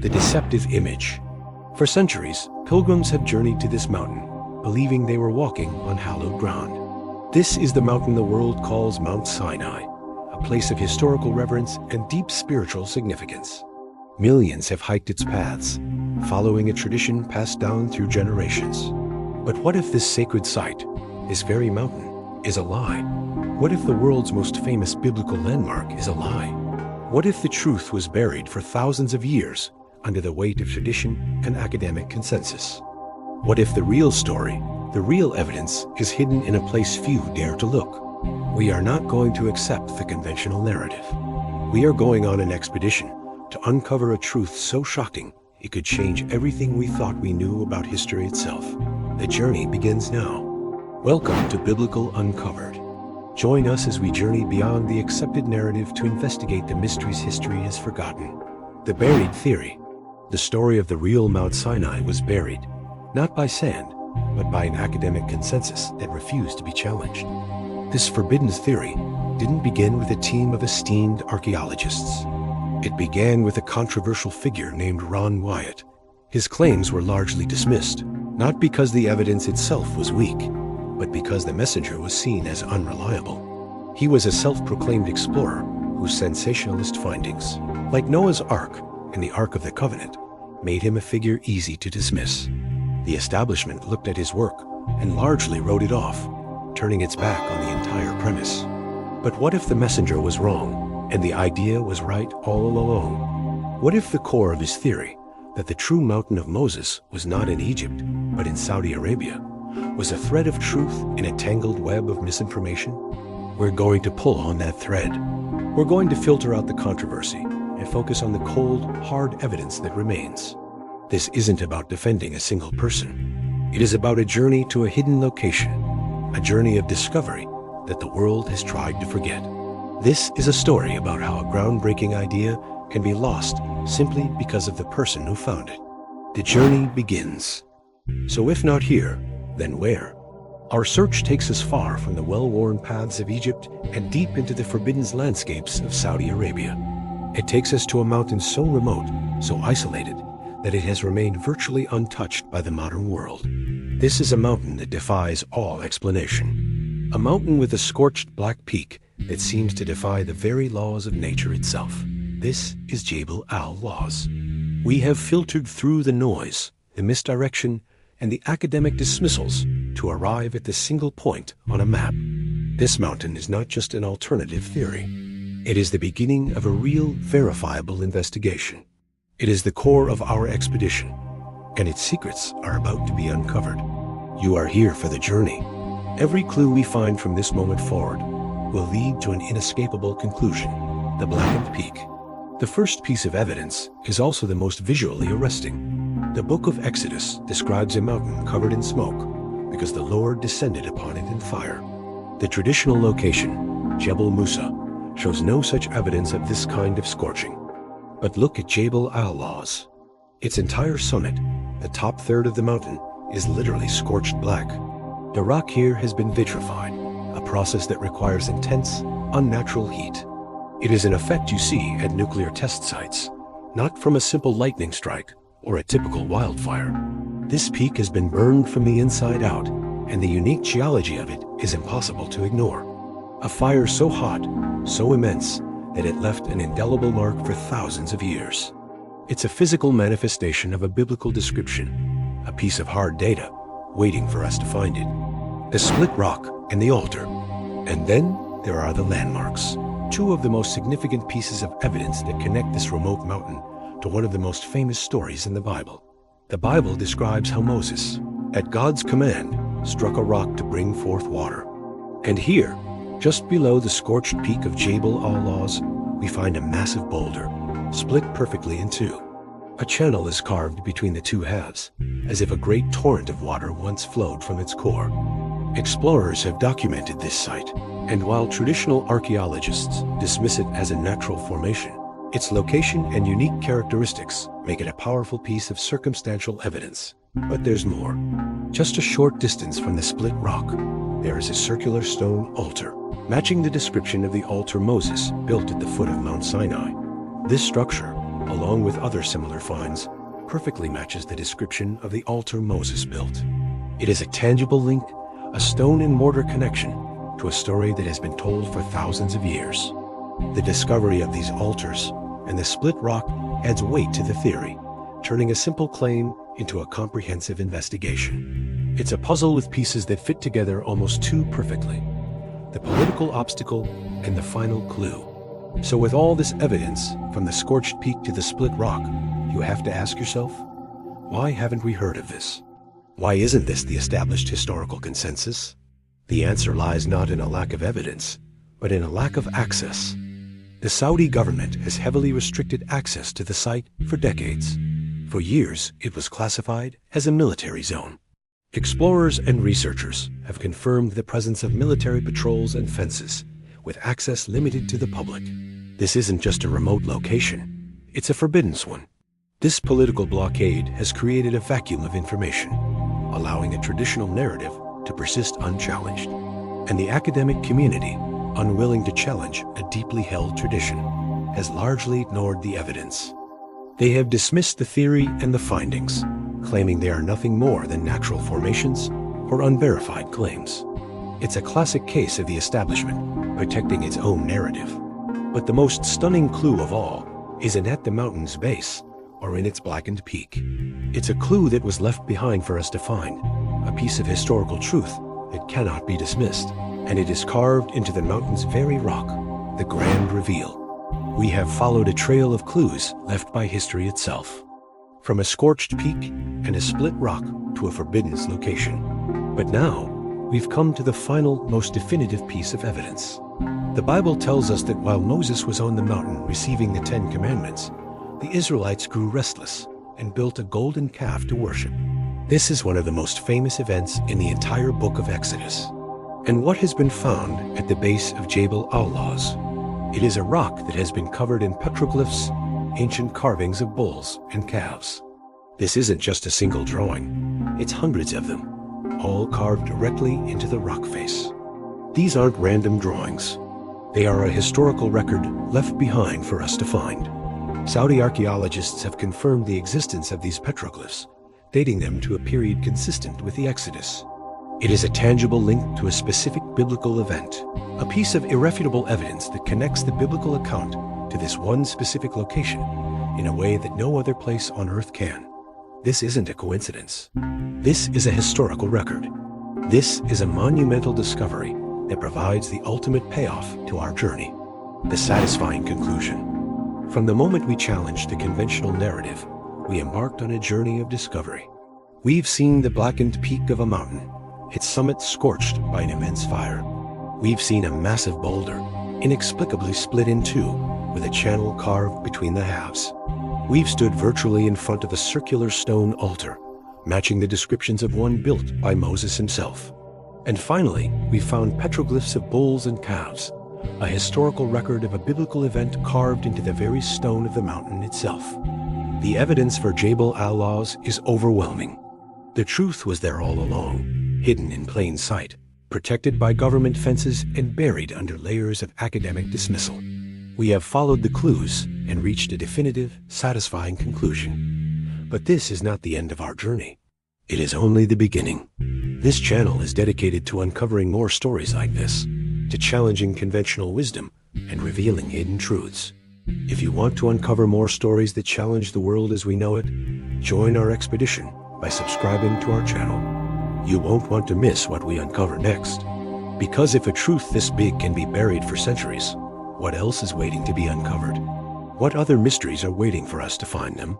the deceptive image. For centuries, pilgrims have journeyed to this mountain, believing they were walking on hallowed ground. This is the mountain the world calls Mount Sinai, a place of historical reverence and deep spiritual significance. Millions have hiked its paths, following a tradition passed down through generations. But what if this sacred site, this very mountain, is a lie? What if the world's most famous biblical landmark is a lie? What if the truth was buried for thousands of years under the weight of tradition and academic consensus? What if the real story, the real evidence, is hidden in a place few dare to look? We are not going to accept the conventional narrative. We are going on an expedition to uncover a truth so shocking it could change everything we thought we knew about history itself. The journey begins now. Welcome to Biblical Uncovered. Join us as we journey beyond the accepted narrative to investigate the mysteries history has forgotten. The buried theory. The story of the real Mount Sinai was buried, not by sand, but by an academic consensus that refused to be challenged. This forbidden theory didn't begin with a team of esteemed archaeologists. It began with a controversial figure named Ron Wyatt. His claims were largely dismissed, not because the evidence itself was weak, but because the messenger was seen as unreliable. He was a self-proclaimed explorer whose sensationalist findings, like Noah's Ark and the Ark of the Covenant, made him a figure easy to dismiss. The establishment looked at his work and largely wrote it off, turning its back on the entire premise. But what if the messenger was wrong and the idea was right all along? What if the core of his theory, that the true mountain of Moses was not in Egypt, but in Saudi Arabia, was a thread of truth in a tangled web of misinformation? We're going to pull on that thread. We're going to filter out the controversy and focus on the cold, hard evidence that remains. This isn't about defending a single person. It is about a journey to a hidden location, a journey of discovery that the world has tried to forget. This is a story about how a groundbreaking idea can be lost simply because of the person who found it. The journey begins. So if not here, then where? Our search takes us far from the well-worn paths of Egypt and deep into the forbidden landscapes of Saudi Arabia. It takes us to a mountain so remote, so isolated, that it has remained virtually untouched by the modern world. This is a mountain that defies all explanation. A mountain with a scorched black peak that seems to defy the very laws of nature itself. This is Jabal al-Lawz. We have filtered through the noise, the misdirection, and the academic dismissals to arrive at the single point on a map. This mountain is not just an alternative theory. It is the beginning of a real, verifiable investigation. It is the core of our expedition, and its secrets are about to be uncovered. You are here for the journey. Every clue we find from this moment forward will lead to an inescapable conclusion: the blackened peak. The first piece of evidence is also the most visually arresting. The book of Exodus describes a mountain covered in smoke because the Lord descended upon it in fire. The traditional location, Jabal Musa, shows no such evidence of this kind of scorching. But look at Jabal al-Lawz. Its entire summit, the top third of the mountain, is literally scorched black. The rock here has been vitrified, a process that requires intense, unnatural heat. It is an effect you see at nuclear test sites, not from a simple lightning strike or a typical wildfire. This peak has been burned from the inside out, and the unique geology of it is impossible to ignore. A fire so hot, so immense, that it left an indelible mark for thousands of years. It's a physical manifestation of a biblical description, a piece of hard data waiting for us to find it. The split rock and the altar. And then there are the landmarks, two of the most significant pieces of evidence that connect this remote mountain to one of the most famous stories in the Bible. The Bible describes how Moses, at God's command, struck a rock to bring forth water. And here, just below the scorched peak of Jabal al-Lawz, we find a massive boulder, split perfectly in two. A channel is carved between the two halves, as if a great torrent of water once flowed from its core. Explorers have documented this site, and while traditional archaeologists dismiss it as a natural formation, its location and unique characteristics make it a powerful piece of circumstantial evidence. But there's more. Just a short distance from the split rock, there is a circular stone altar, matching the description of the altar Moses built at the foot of Mount Sinai. This structure, along with other similar finds, perfectly matches the description of the altar Moses built. It is a tangible link, a stone and mortar connection to a story that has been told for thousands of years. The discovery of these altars and the split rock adds weight to the theory, turning a simple claim into a comprehensive investigation. It's a puzzle with pieces that fit together almost too perfectly. The political obstacle and the final clue. So with all this evidence, from the scorched peak to the split rock, you have to ask yourself, why haven't we heard of this? Why isn't this the established historical consensus? The answer lies not in a lack of evidence, but in a lack of access. The Saudi government has heavily restricted access to the site for decades. For years, it was classified as a military zone. Explorers and researchers have confirmed the presence of military patrols and fences, with access limited to the public. This isn't just a remote location, it's a forbidden one. This political blockade has created a vacuum of information, allowing a traditional narrative to persist unchallenged. And the academic community, unwilling to challenge a deeply held tradition, has largely ignored the evidence. They have dismissed the theory and the findings, claiming they are nothing more than natural formations or unverified claims. It's a classic case of the establishment protecting its own narrative. But the most stunning clue of all isn't at the mountain's base or in its blackened peak. It's a clue that was left behind for us to find, a piece of historical truth that cannot be dismissed, and it is carved into the mountain's very rock, the grand reveal. We have followed a trail of clues left by history itself, from a scorched peak and a split rock to a forbidden location. But now, we've come to the final, most definitive piece of evidence. The Bible tells us that while Moses was on the mountain receiving the 10 Commandments, the Israelites grew restless and built a golden calf to worship. This is one of the most famous events in the entire book of Exodus. And what has been found at the base of Jabal al-Lawz? It is a rock that has been covered in petroglyphs, ancient carvings of bulls and calves. This isn't just a single drawing, it's hundreds of them, all carved directly into the rock face. These aren't random drawings. They are a historical record left behind for us to find. Saudi archaeologists have confirmed the existence of these petroglyphs, dating them to a period consistent with the Exodus. It is a tangible link to a specific biblical event, a piece of irrefutable evidence that connects the biblical account to this one specific location in a way that no other place on earth can. This isn't a coincidence. This is a historical record. This is a monumental discovery that provides the ultimate payoff to our journey, the satisfying conclusion. From the moment we challenged the conventional narrative, we embarked on a journey of discovery. We've seen the blackened peak of a mountain, its summit scorched by an immense fire. We've seen a massive boulder, inexplicably split in two, with a channel carved between the halves. We've stood virtually in front of a circular stone altar, matching the descriptions of one built by Moses himself. And finally, we found petroglyphs of bulls and calves, a historical record of a biblical event carved into the very stone of the mountain itself. The evidence for Jabal al-Lawz is overwhelming. The truth was there all along, hidden in plain sight, protected by government fences and buried under layers of academic dismissal. We have followed the clues and reached a definitive, satisfying conclusion. But this is not the end of our journey. It is only the beginning. This channel is dedicated to uncovering more stories like this, to challenging conventional wisdom and revealing hidden truths. If you want to uncover more stories that challenge the world as we know it, join our expedition by subscribing to our channel. You won't want to miss what we uncover next. Because if a truth this big can be buried for centuries, what else is waiting to be uncovered? What other mysteries are waiting for us to find them?